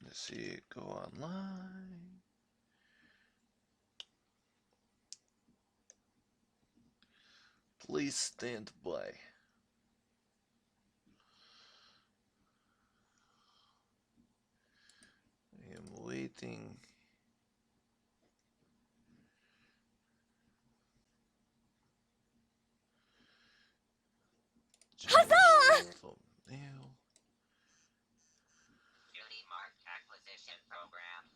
Let's see it go online. Please stand by. I am waiting. Huzzah! Thumbnail. Duty marked acquisition program.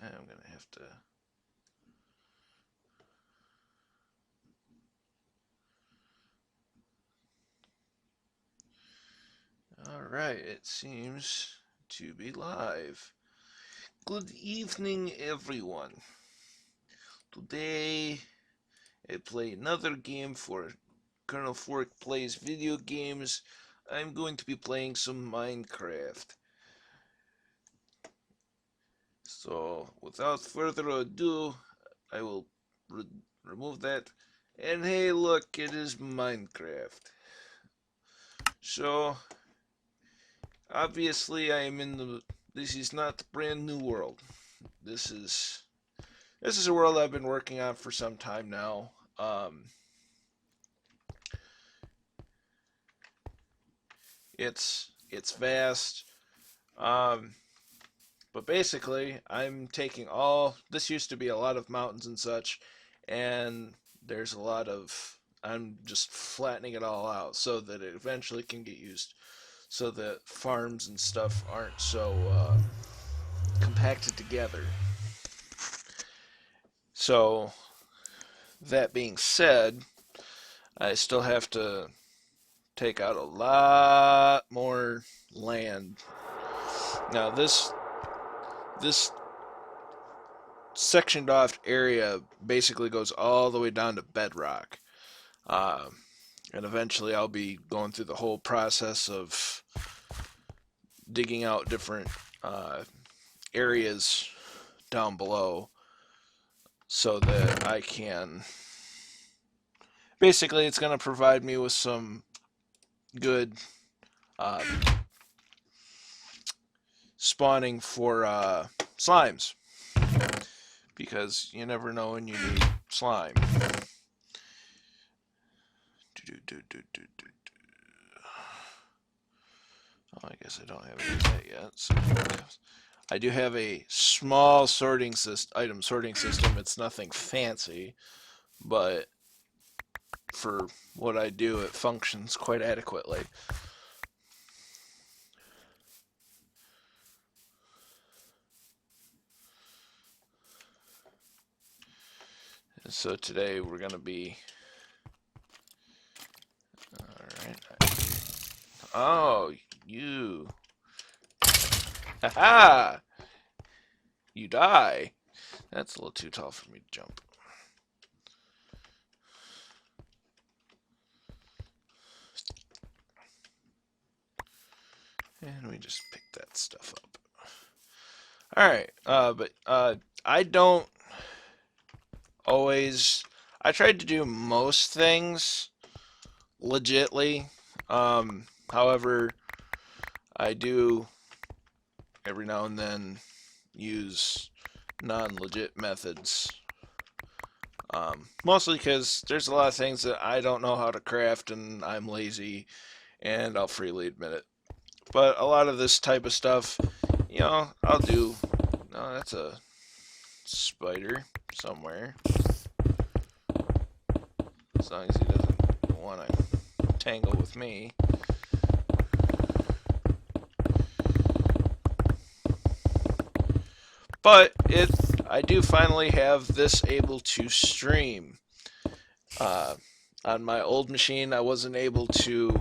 I'm gonna have to. Alright, it seems to be live. Good evening, everyone. Today, I play another game for Colonel Fork Plays Video Games. I'm going to be playing some Minecraft. So, without further ado, I will remove that. And hey, look, it is Minecraft. So, obviously, I am in the. This is not the brand new world. This is a world I've been working on for some time now. It's vast. Um, but basically, I'm taking all. This used to be a lot of mountains and such, and there's a lot of. I'm just flattening it all out so that it eventually can get used, so that farms and stuff aren't so compacted together. So that being said, I still have to take out a lot more land. Now this sectioned off area basically goes all the way down to bedrock. Uh, and eventually I'll be going through the whole process of digging out different areas down below so that I can. Basically, it's going to provide me with some good uh, spawning for slimes. Because you never know when you need slime. Oh, I guess I don't have any of that yet. So I do have a small item sorting system. It's nothing fancy, but for what I do, it functions quite adequately. And so today we're going to be. Alright. Oh, you. Haha! You die. That's a little too tall for me to jump. And we just pick that stuff up. Alright, but I don't always. I tried to do most things legitly. However, I do every now and then use non-legit methods. Mostly because there's a lot of things that I don't know how to craft and I'm lazy, and I'll freely admit it. But a lot of this type of stuff, I'll do. No, that's a spider somewhere. As long as he doesn't want to tangle with me. But I do finally have this able to stream. On my old machine, I wasn't able to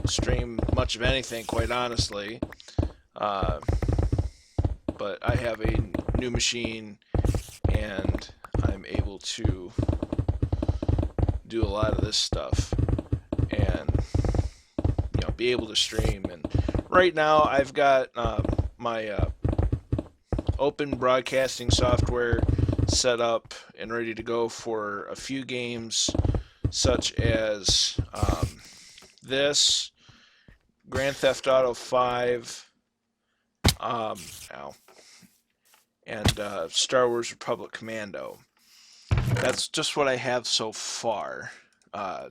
stream much of anything, quite honestly. But I have a new machine, and I'm able to do a lot of this stuff, and be able to stream. And right now, I've got my open broadcasting software set up and ready to go for a few games, such as this, Grand Theft Auto 5, um, ow, and Star Wars Republic Commando. That's just what I have so far. Uh,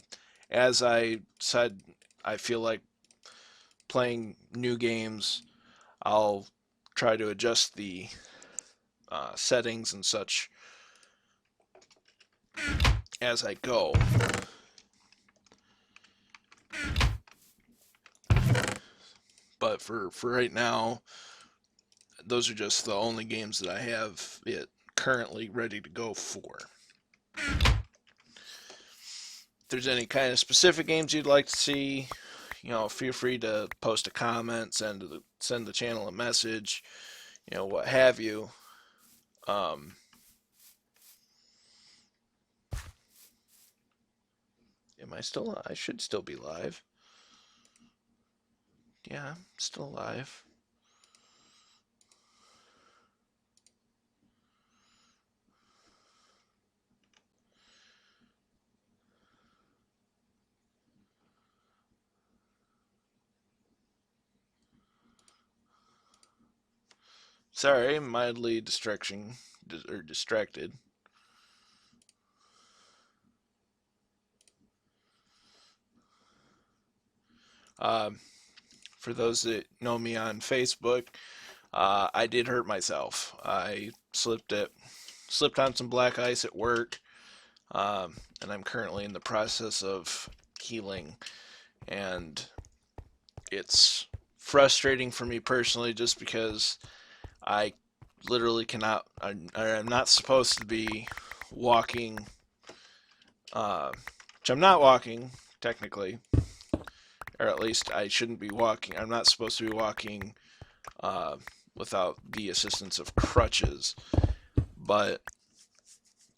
as I said, I feel like playing new games, I'll try to adjust the settings and such as I go. But for right now, those are just the only games that I have it currently ready to go for. If there's any kind of specific games you'd like to see, feel free to post a comment, send the channel a message, what have you. Um, am I still? I should still be live. Yeah, I'm still live. Sorry, mildly distracted. Um, for those that know me on Facebook, I did hurt myself. I slipped on some black ice at work, and I'm currently in the process of healing. And it's frustrating for me personally, just because I literally cannot. I'm not supposed to be walking, which I'm not walking technically, or at least I shouldn't be walking. I'm not supposed to be walking uh, without the assistance of crutches. But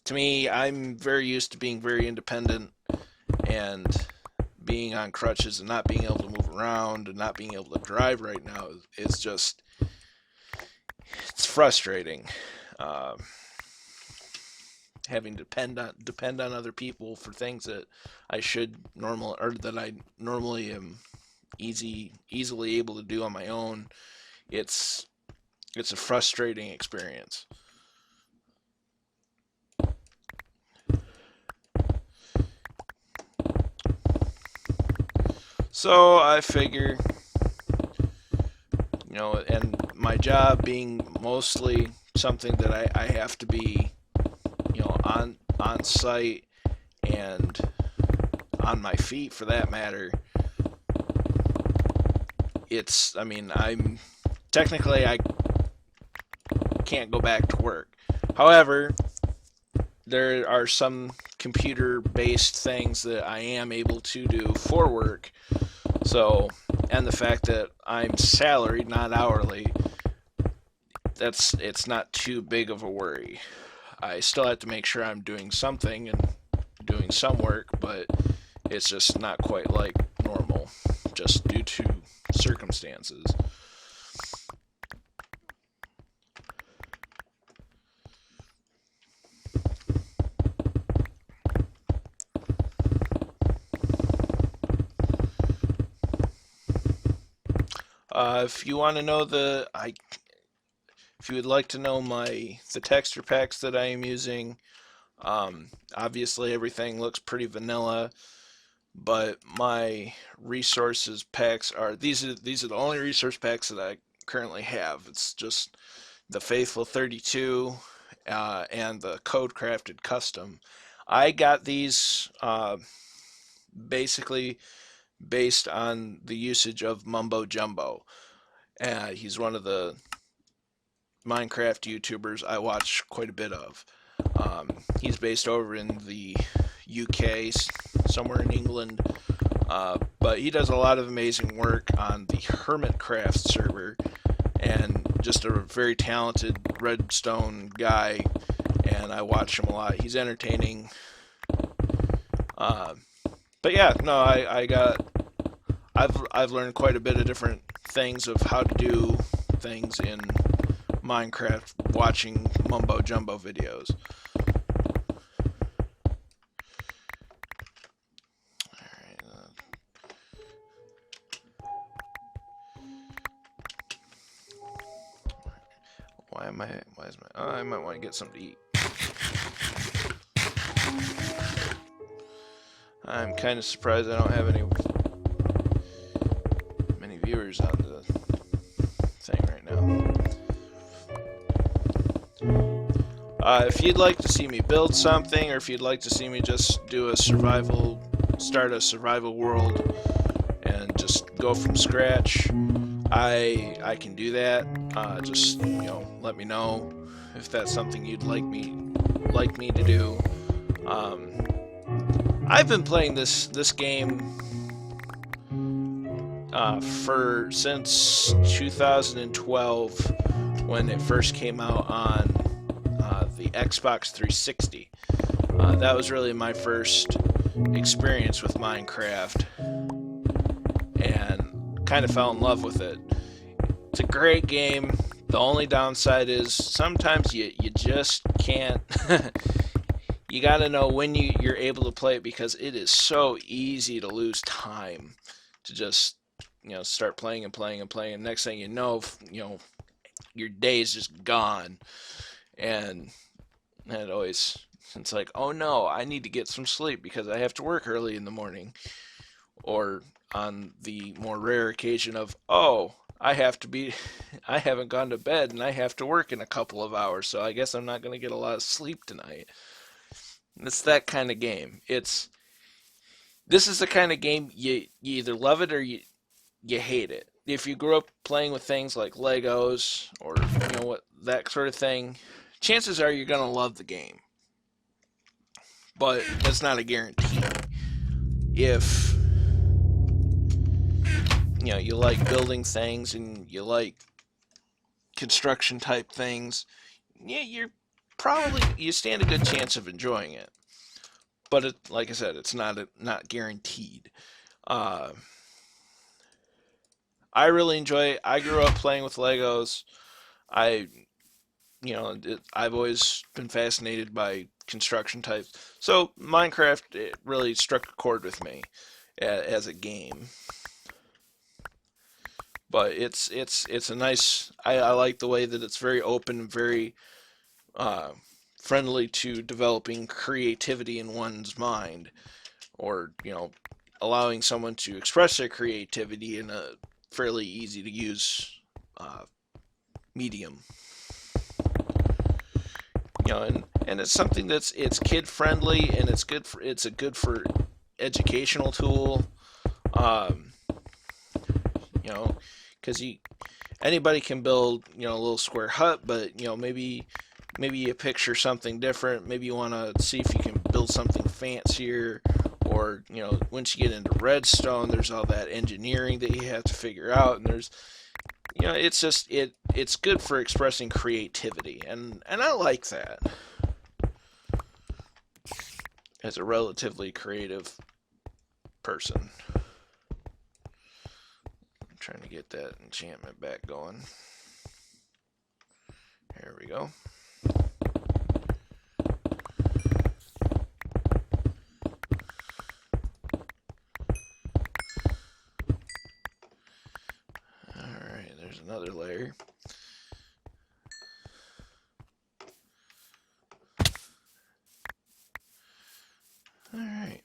to me, I'm very used to being very independent, and being on crutches and not being able to move around and not being able to drive right now is just, it's frustrating. Uh, Having to depend on other people for things that I normally am easily able to do on my own. It's it's a frustrating experience. So I figure, and my job being mostly something that I have to be, on site and on my feet for that matter. I mean, I'm technically I can't go back to work. However, there are some computer-based things that I am able to do for work. So, and the fact that I'm salaried, not hourly, it's not too big of a worry. I still have to make sure I'm doing something and doing some work, but it's just not quite like normal, just due to circumstances. If you want to know if you would like to know the texture packs that I am using, obviously everything looks pretty vanilla, but my resources packs are these are the only resource packs that I currently have. It's just the Faithful 32 and the Code Crafted Custom. I got these basically based on the usage of Mumbo Jumbo. He's one of the Minecraft YouTubers I watch quite a bit of. He's based over in the UK, somewhere in England, but he does a lot of amazing work on the Hermitcraft server, and just a very talented redstone guy, and I watch him a lot. He's entertaining. Uh, but yeah, no, I've learned quite a bit of different things of how to do things in Minecraft watching Mumbo Jumbo videos. Alright, Why is my? Oh, I might want to get something to eat. I'm kind of surprised I don't have many viewers on the thing right now. If you'd like to see me build something, or if you'd like to see me just do start a survival world, and just go from scratch, I can do that. Just let me know if that's something you'd like me to do. I've been playing this game since 2012 when it first came out on the Xbox 360. That was really my first experience with Minecraft, and kind of fell in love with it. It's a great game. The only downside is sometimes you just can't. You got to know when you're able to play it, because it is so easy to lose time to just start playing and playing and playing. And next thing you know, your day is just gone, and it's like, oh no, I need to get some sleep because I have to work early in the morning. Or on the more rare occasion of, oh, I haven't gone to bed and I have to work in a couple of hours, so I guess I'm not going to get a lot of sleep tonight. It's that kind of game. This is the kind of game you either love it or you hate it. If you grew up playing with things like Legos or that sort of thing, chances are you're going to love the game. But that's not a guarantee. If you like building things and you like construction type things, yeah, you stand a good chance of enjoying it. But like I said, it's not guaranteed. Uh, I really enjoy it. I grew up playing with Legos. I I've always been fascinated by construction types. So Minecraft, it really struck a chord with me as a game. But it's a nice. I like the way that it's very open, very uh, friendly to developing creativity in one's mind, or allowing someone to express their creativity in a fairly easy to use uh, medium. And it's something it's kid friendly, and it's a good for educational tool. Um, because anybody can build a little square hut, but maybe you picture something different. Maybe you want to see if you can build something fancier, or once you get into redstone, there's all that engineering that you have to figure out, and there's it's just it's good for expressing creativity, and I like that as a relatively creative person. I'm trying to get that enchantment back going. Here we go. Alright, there's another layer. Alright.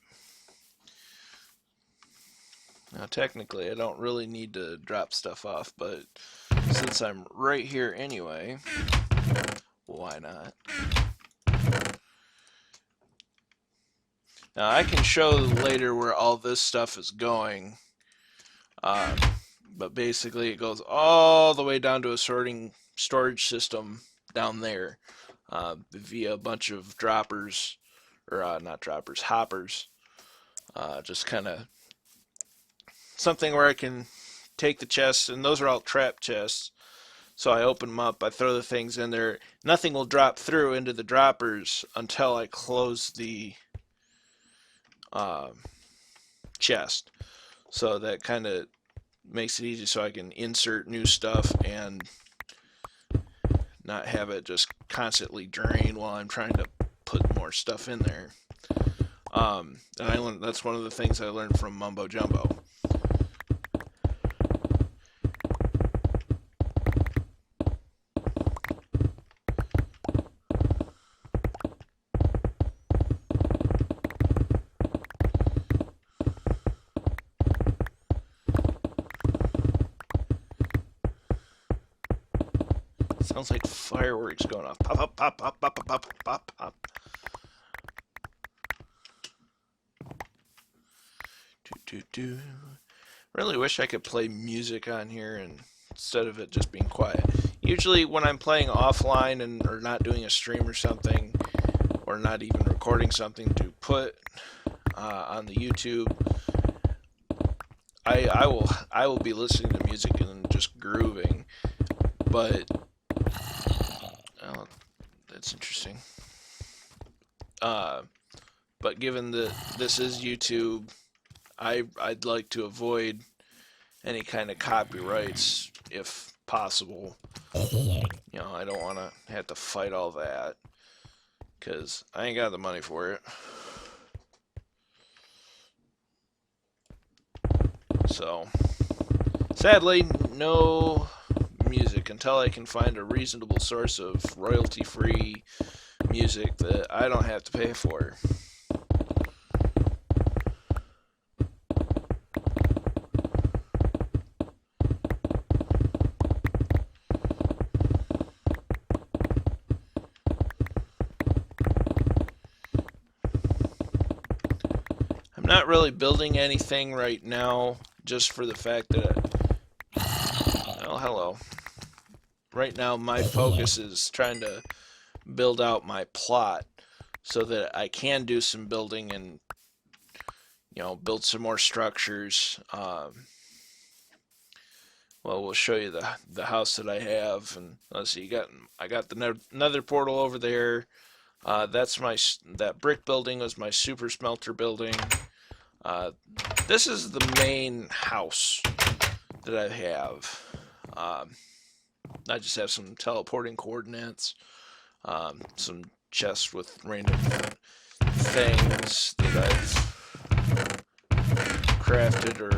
Now technically I don't really need to drop stuff off, but since I'm right here anyway, why not? Now I can show later where all this stuff is going, but basically it goes all the way down to a storage system down there via a bunch of droppers, or not droppers, hoppers. Just kind of something where I can take the chests, and those are all trap chests. So I open them up, I throw the things in there. Nothing will drop through into the droppers until I close the chest. So that kind of makes it easy so I can insert new stuff and not have it just constantly drain while I'm trying to put more stuff in there. And that's one of the things I learned from Mumbo Jumbo. Sounds like fireworks going off. Pop, pop, pop, pop, pop, pop, pop, pop, pop. Do, do, do. Really wish I could play music on here and instead of it just being quiet. Usually when I'm playing offline and or not doing a stream or something, or not even recording something to put on the YouTube, I will be listening to music and just grooving. But oh, that's interesting. But given that this is YouTube, I'd like to avoid any kind of copyrights if possible. I don't want to have to fight all that because I ain't got the money for it. So, sadly, no music until I can find a reasonable source of royalty-free music that I don't have to pay for. I'm not really building anything right now, just for the fact that, oh, hello. Right now, my focus is trying to build out my plot so that I can do some building and, build some more structures. Well, we'll show you the house that I have, and let's see. I got the nether portal over there. That brick building was my super smelter building. This is the main house that I have. I just have some teleporting coordinates, some chests with random things that I've crafted or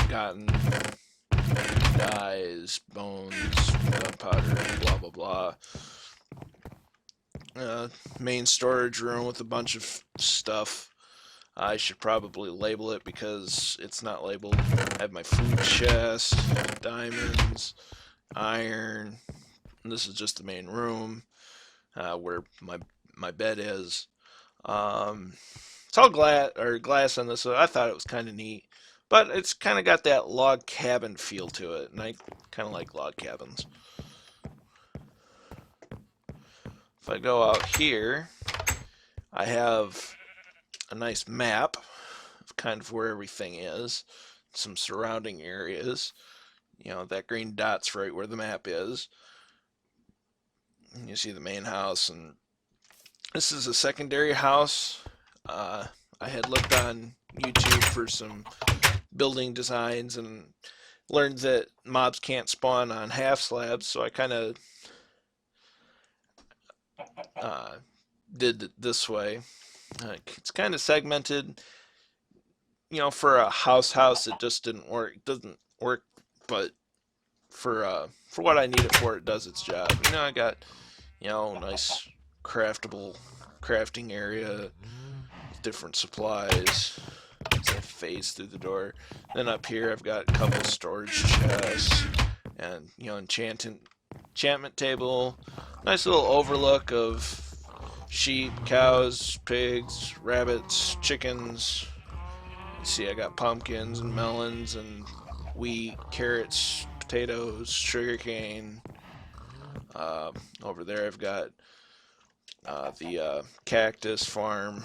gotten, dyes, bones, gunpowder, blah blah blah. Main storage room with a bunch of stuff. I should probably label it because it's not labeled. I have my food chest, diamonds, iron. And this is just the main room where my bed is. It's all glass on this, so I thought it was kind of neat. But it's kind of got that log cabin feel to it, and I kind of like log cabins. If I go out here, I have a nice map of kind of where everything is, some surrounding areas. That green dot's right where the map is. You see the main house, and this is a secondary house. I had looked on YouTube for some building designs and learned that mobs can't spawn on half slabs, so I kind of did it this way. It's kind of segmented. For a house, it just didn't work. It doesn't work, but for what I need it for, it does its job. I got nice craftable crafting area, different supplies as I phase through the door. Then up here, I've got a couple storage chests and enchantment table. Nice little overlook of sheep, cows, pigs, rabbits, chickens. You see, I got pumpkins and melons and wheat, carrots, potatoes, sugarcane. Over there, I've got the cactus farm.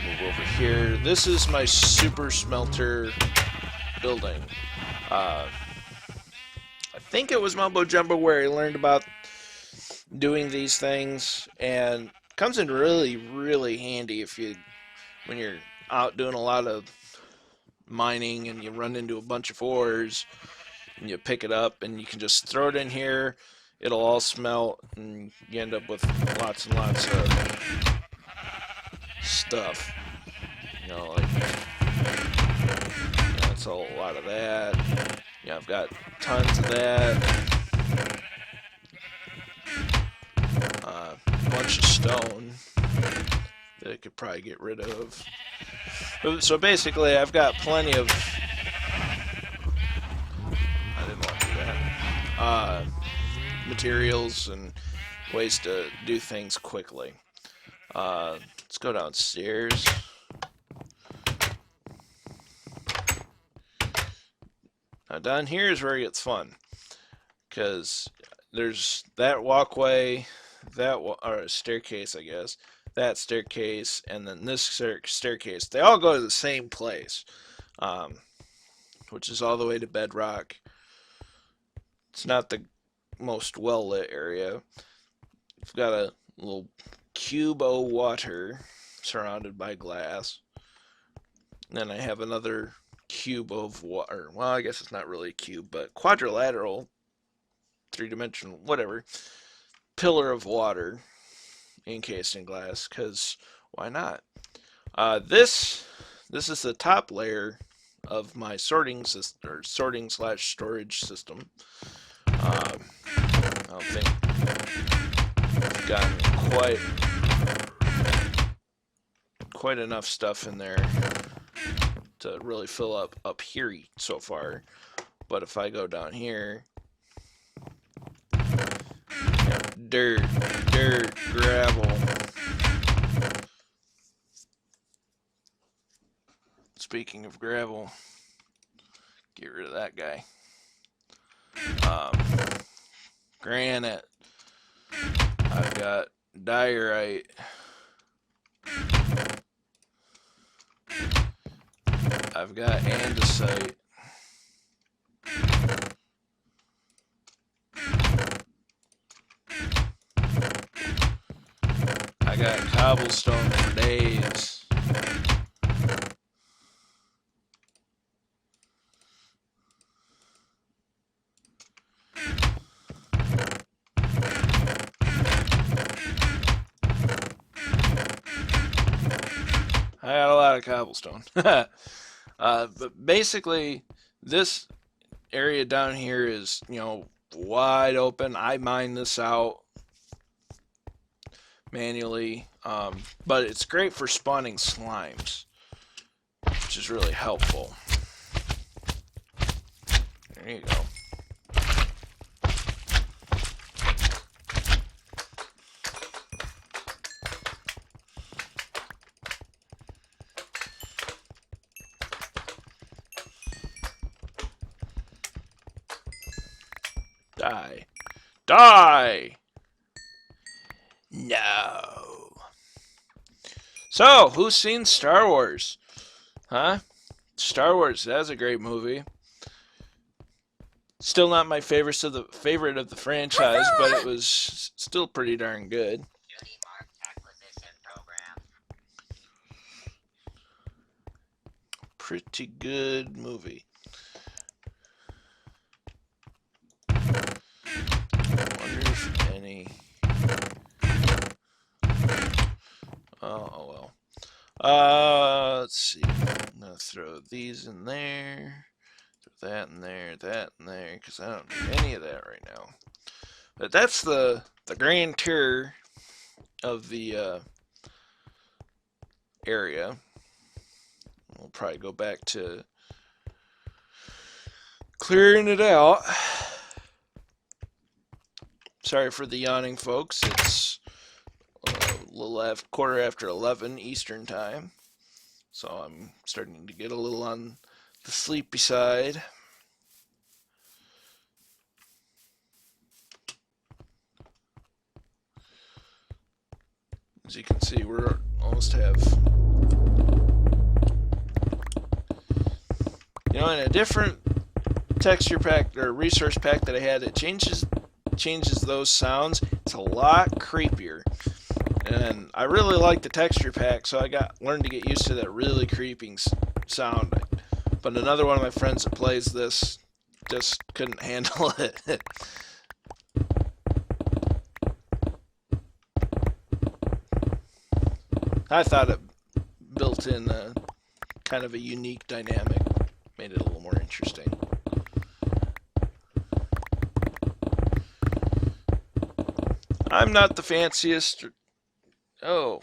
Move over here. This is my super smelter building. I think it was Mumbo Jumbo where I learned about doing these things, and comes in really, really handy when you're out doing a lot of mining and you run into a bunch of ores and you pick it up and you can just throw it in here. It'll all smelt and you end up with lots and lots of stuff. It's a lot of that. I've got tons of that. A bunch of stone that I could probably get rid of. So basically, I've got plenty of. I didn't want to do that. Materials and ways to do things quickly. Let's go downstairs. Now down here is where it gets fun, because there's that walkway, or staircase, I guess, that staircase, and then this staircase. They all go to the same place, which is all the way to bedrock. It's not the most well lit area. We've got a little cube of water surrounded by glass. And then I have another cube of water. Well, I guess it's not really a cube, but quadrilateral, three-dimensional, whatever, pillar of water encased in glass, because why not? This is the top layer of my sorting system, or sorting / storage system. I don't think I've gotten quite enough stuff in there to really fill up here so far. But if I go down here, dirt, gravel. Speaking of gravel, get rid of that guy. Granite. I've got diorite. I've got andesite. I got cobblestone for days. I got a lot of cobblestone. But basically, this area down here is, wide open. I mine this out manually, but it's great for spawning slimes, which is really helpful. There you go. Die. Die! No. So, who's seen Star Wars? Huh? Star Wars, that was a great movie. Still not my favorite of the franchise, but it was still pretty darn good. Duty marked acquisition program. Pretty good movie. Wonder if any. Oh well. Let's see. I'm gonna throw these in there. Throw that in there, because I don't need any of that right now. But that's the grand tour of the area. We'll probably go back to clearing it out. Sorry for the yawning, folks. It's a little quarter after 11 Eastern time, so I'm starting to get a little on the sleepy side. As you can see, we're almost have, in a different texture pack or resource pack that I had, it changes those sounds. It's a lot creepier, and I really like the texture pack, so I learned to get used to that really creeping sound. But another one of my friends that plays this just couldn't handle it. I thought it built in kind of a unique dynamic, made it a little more interesting. I'm not the fanciest. Oh,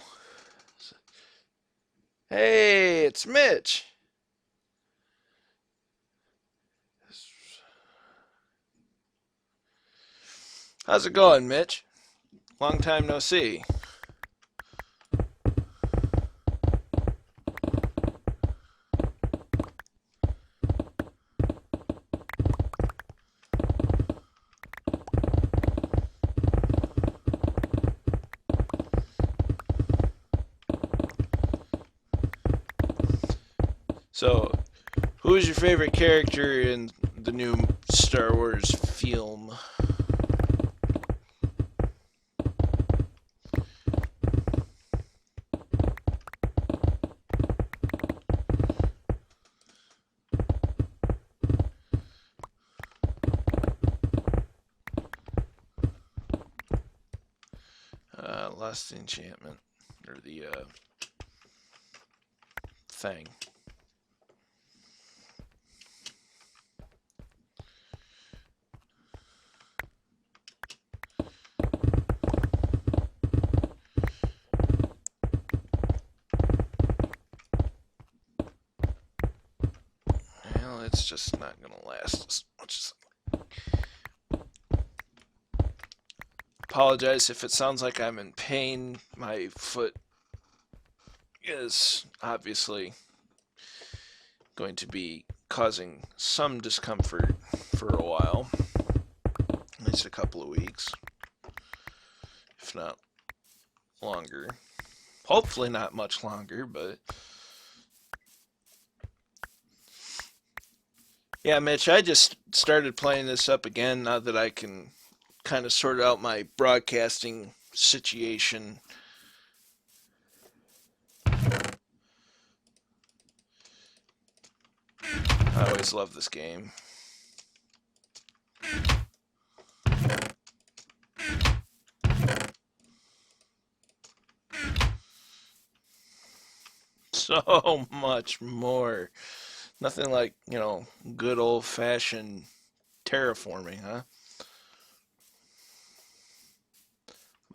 Hey, it's Mitch. How's it going, Mitch? Long time no see. So, who is your favorite character in the new Star Wars film? Lost the enchantment, or the thing. Well, it's just not gonna last as much as. Apologize if it sounds like I'm in pain. My foot is obviously going to be causing some discomfort for a while, at least a couple of weeks, if not longer. Hopefully, not much longer, but yeah, Mitch, I just started playing this up again now that I can kind of sort out my broadcasting situation. I always love this game. So much more. Nothing like, good old fashioned terraforming, huh?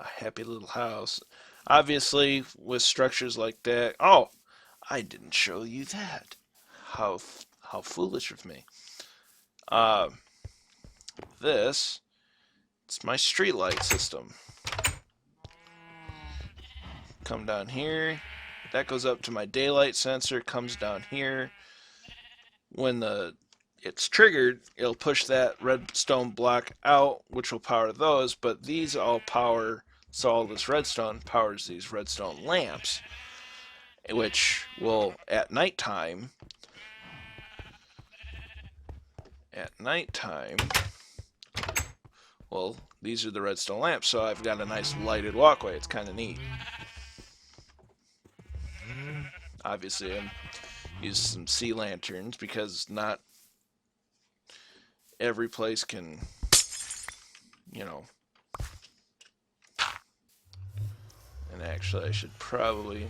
A happy little house. Obviously, with structures like that. Oh, I didn't show you that. How how foolish of me. Uh, this it's my streetlight system. Come down here. That goes up to my daylight sensor. Comes down here. When it's triggered, it'll push that redstone block out, which will power those. But these all power. So all this redstone powers these redstone lamps, which will at nighttime, well, these are the redstone lamps, so I've got a nice lighted walkway. It's kind of neat. Obviously, I'm using some sea lanterns because not every place can, you know. And actually, I should probably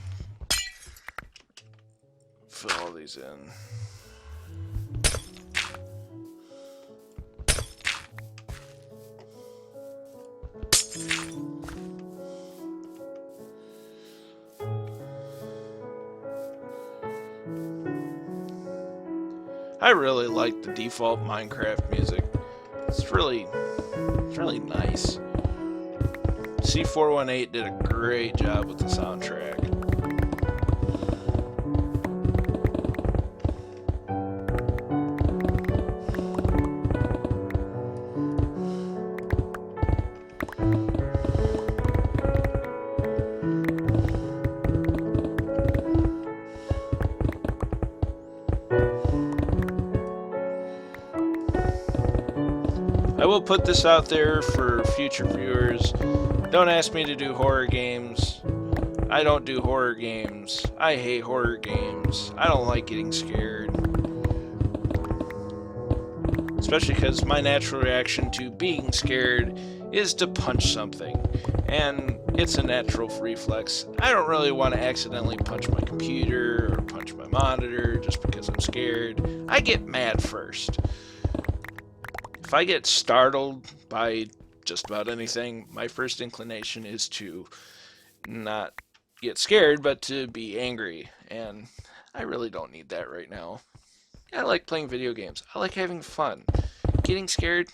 fill all these in. I really like the default Minecraft music. It's really nice. C418 did a great job with the soundtrack. I will put this out there for future viewers. Don't ask me to do horror games. I don't do horror games. I hate horror games. I don't like getting scared. Especially because my natural reaction to being scared is to punch something. And it's a natural reflex. I don't really want to accidentally punch my computer or punch my monitor just because I'm scared. I get mad first. If I get startled by just about anything, my first inclination is to not get scared, but to be angry. And I really don't need that right now. I like playing video games. I like having fun. Getting scared,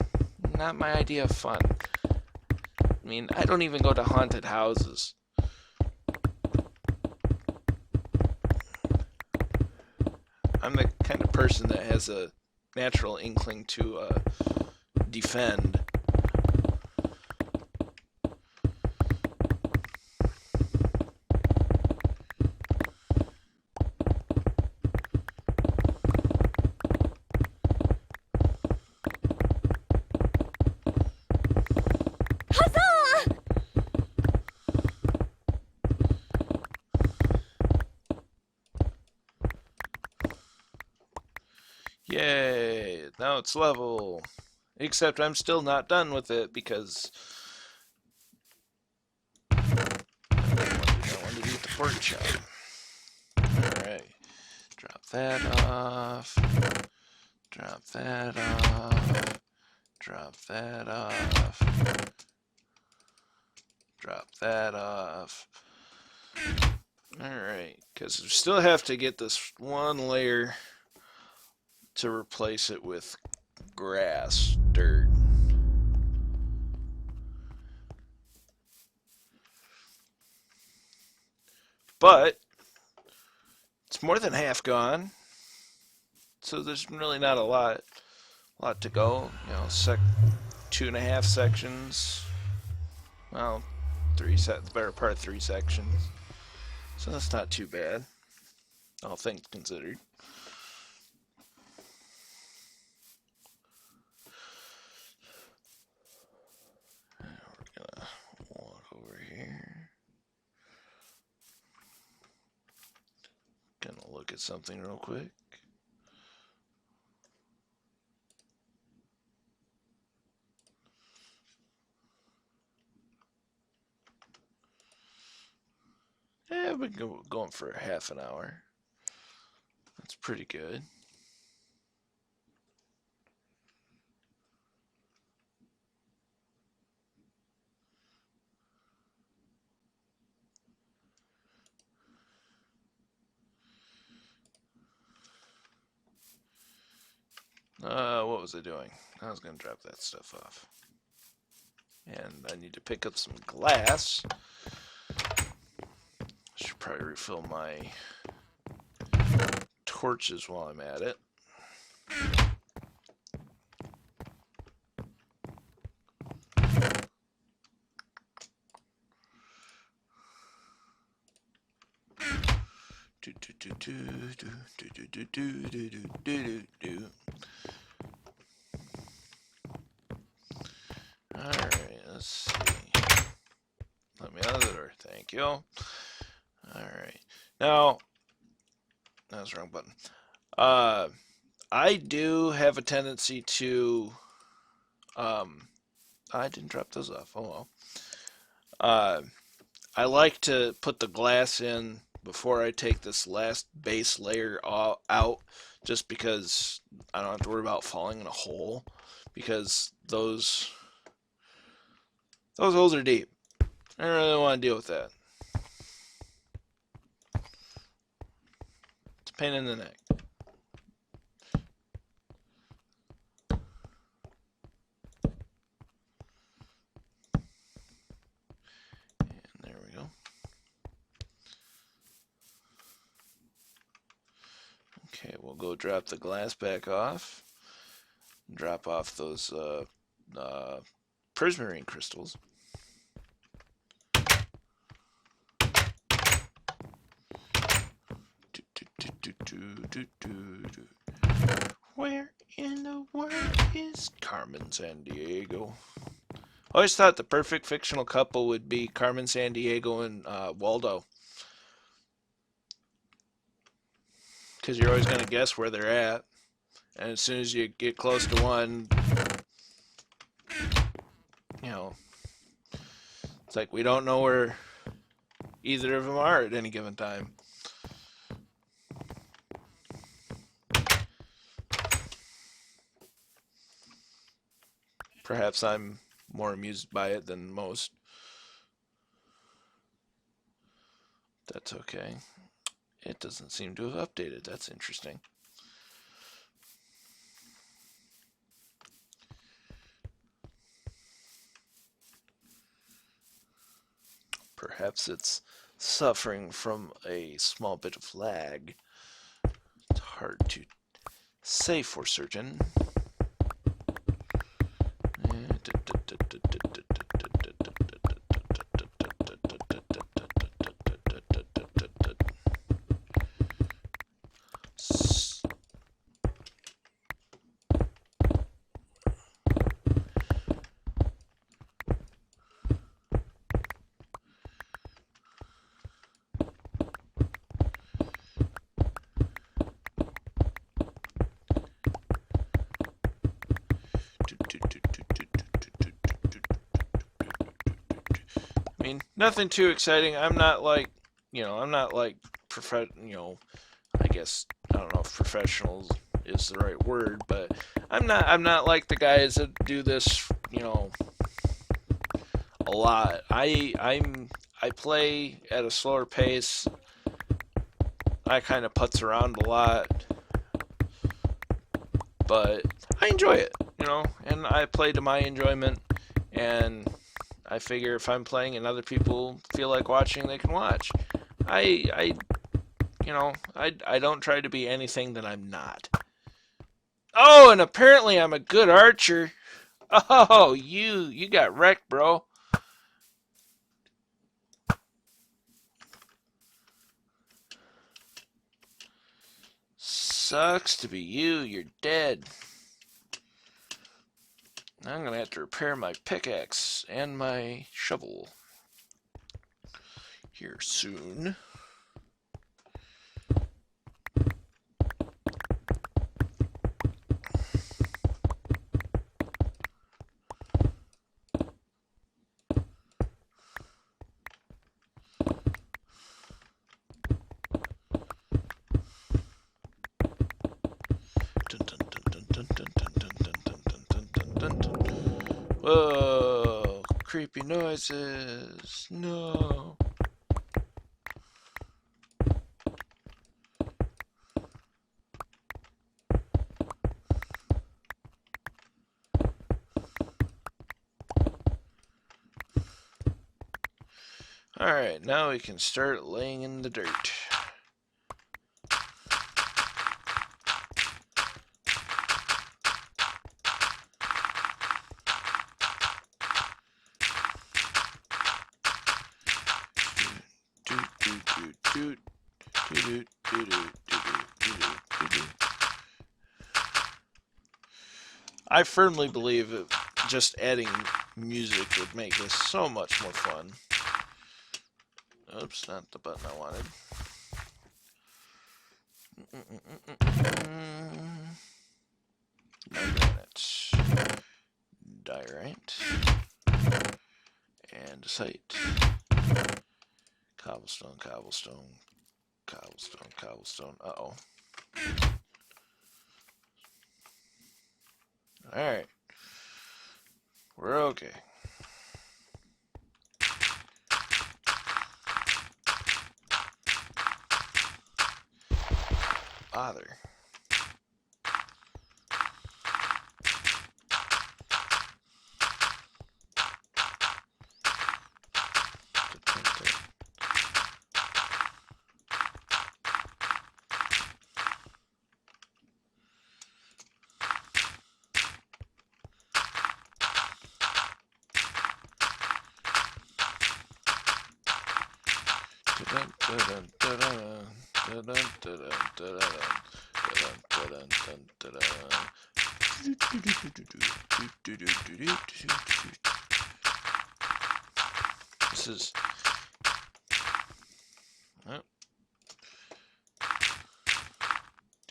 not my idea of fun. I mean, I don't even go to haunted houses. I'm the kind of person that has a natural inkling to defend. Yay! Now it's level. Except I'm still not done with it because I wanted to eat the pork chop. Alright. Drop that off. Drop that off. Drop that off. Drop that off. Alright, because we still have to get this one layer to replace it with grass, dirt. But it's more than half gone, so there's really not a lot to go. You know, 2.5 sections. Well, the better part of 3 sections. So that's not too bad, all things considered. We're gonna walk over here. Gonna look at something real quick. Yeah, we've been going for a half an hour. That's pretty good. What was I doing? I was gonna drop that stuff off. And I need to pick up some glass. Should probably refill my torches while I'm at it. Alright, let's see. Let me out of the door. Thank you. Alright. Now, that was the wrong button. I do have a tendency to I didn't drop those off. Oh well. I like to put the glass in before I take this last base layer out, just because I don't have to worry about falling in a hole, because those holes are deep. I don't really want to deal with that. It's a pain in the neck. And there we go. Okay, we'll go drop the glass back off. Drop off those prismarine crystals. Where in the world is Carmen Sandiego? I always thought the perfect fictional couple would be Carmen Sandiego and Waldo. Because you're always going to guess where they're at. And as soon as you get close to one, you know, it's like we don't know where either of them are at any given time. Perhaps I'm more amused by it than most. That's okay. It doesn't seem to have updated. That's interesting. Perhaps it's suffering from a small bit of lag. It's hard to say for certain. I mean, nothing too exciting. I'm not like, I'm not like I guess I don't know if professionals is the right word, but I'm not like the guys that do this, a lot. I play at a slower pace. I kind of putz around a lot, but I enjoy it, and I play to my enjoyment, and I figure if I'm playing and other people feel like watching, they can watch. I I don't try to be anything that I'm not. Oh, and apparently I'm a good archer. Oh, you got wrecked, bro. Sucks to be you. You're dead. I'm gonna have to repair my pickaxe and my shovel here soon. Whoa, creepy noises. No. Alright, now we can start laying in the dirt. I firmly believe that just adding music would make this so much more fun. Oops, not the button I wanted. Granite. Diorite. Andesite. Cobblestone, cobblestone, cobblestone, cobblestone. Uh-oh. Alright. We're okay. Bother. This is. Oh.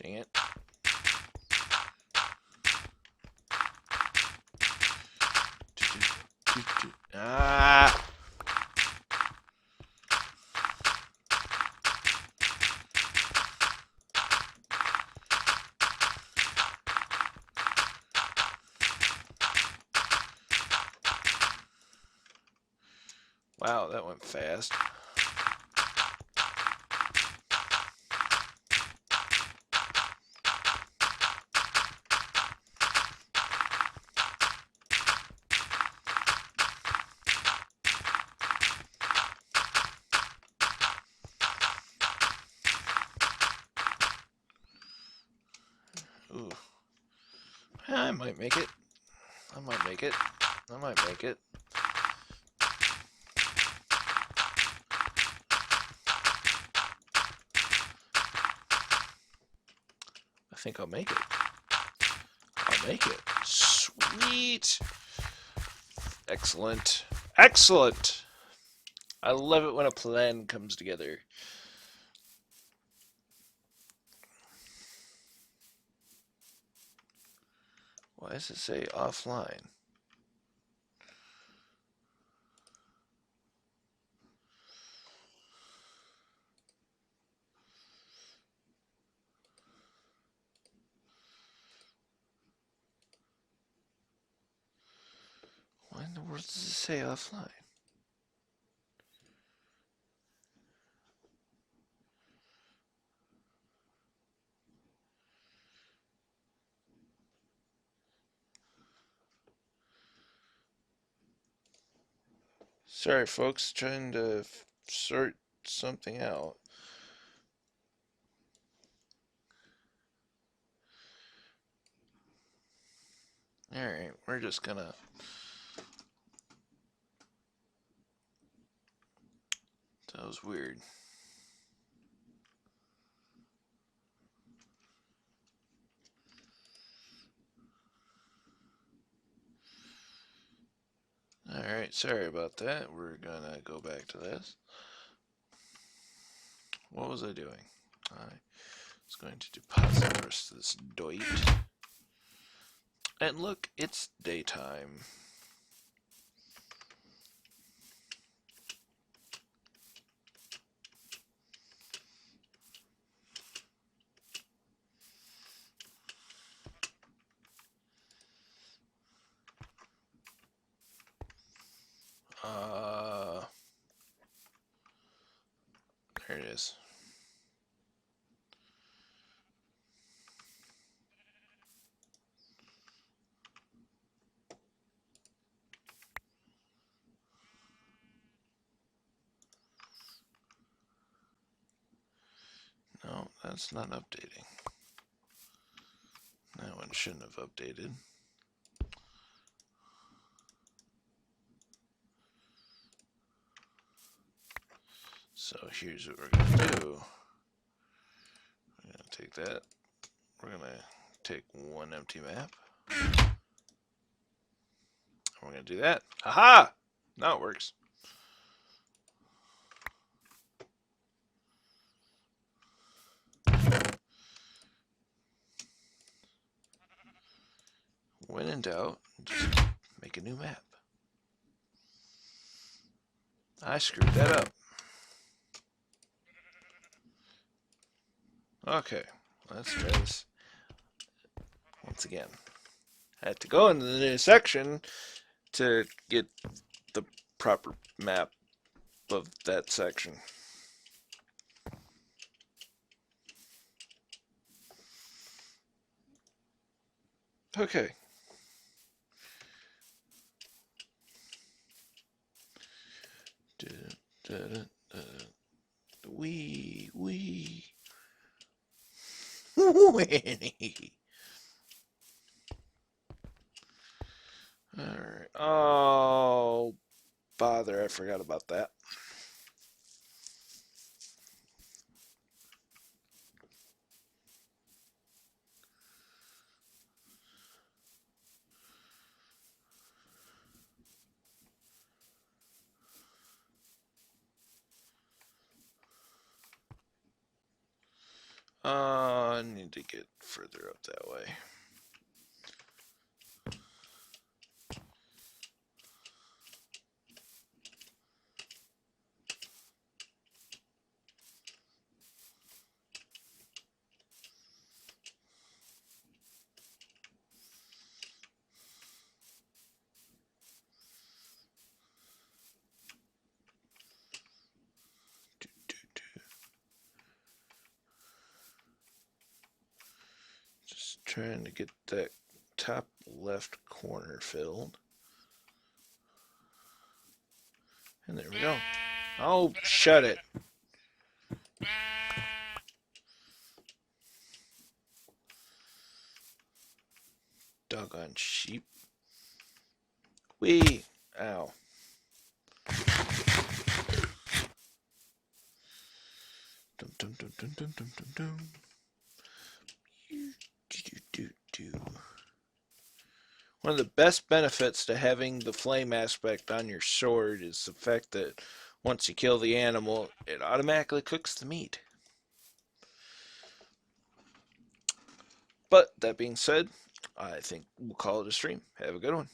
Dang it. Ah! Wow, that went fast. Ooh. I might make it. I might make it. I might make it. I think I'll make it. I'll make it. Sweet. Excellent. Excellent. I love it when a plan comes together. Why does it say offline? Why in the world does it say offline? Sorry, folks, trying to sort something out. Alright, we're just gonna. That was weird. Alright, sorry about that. We're gonna go back to this. What was I doing? I was going to deposit the rest of this doit. And look, it's daytime. There it is. No, that's not updating. That one shouldn't have updated. So here's what we're gonna do. We're gonna take that. We're gonna take one empty map. We're gonna do that. Haha! Now it works. When in doubt, just make a new map. I screwed that up. Okay, let's try this once again. I had to go into the new section to get the proper map of that section. Okay. Wee. Alright. Oh, bother. I forgot about that. I need to get further up that way. Just trying to get that top left corner filled. And there we go. Oh, shut it. sheep. Wee! Ow. Dum dum dum dum dum dum dum dum. One of the best benefits to having the flame aspect on your sword is the fact that once you kill the animal, it automatically cooks the meat. But that being said, I think we'll call it a stream. Have a good one.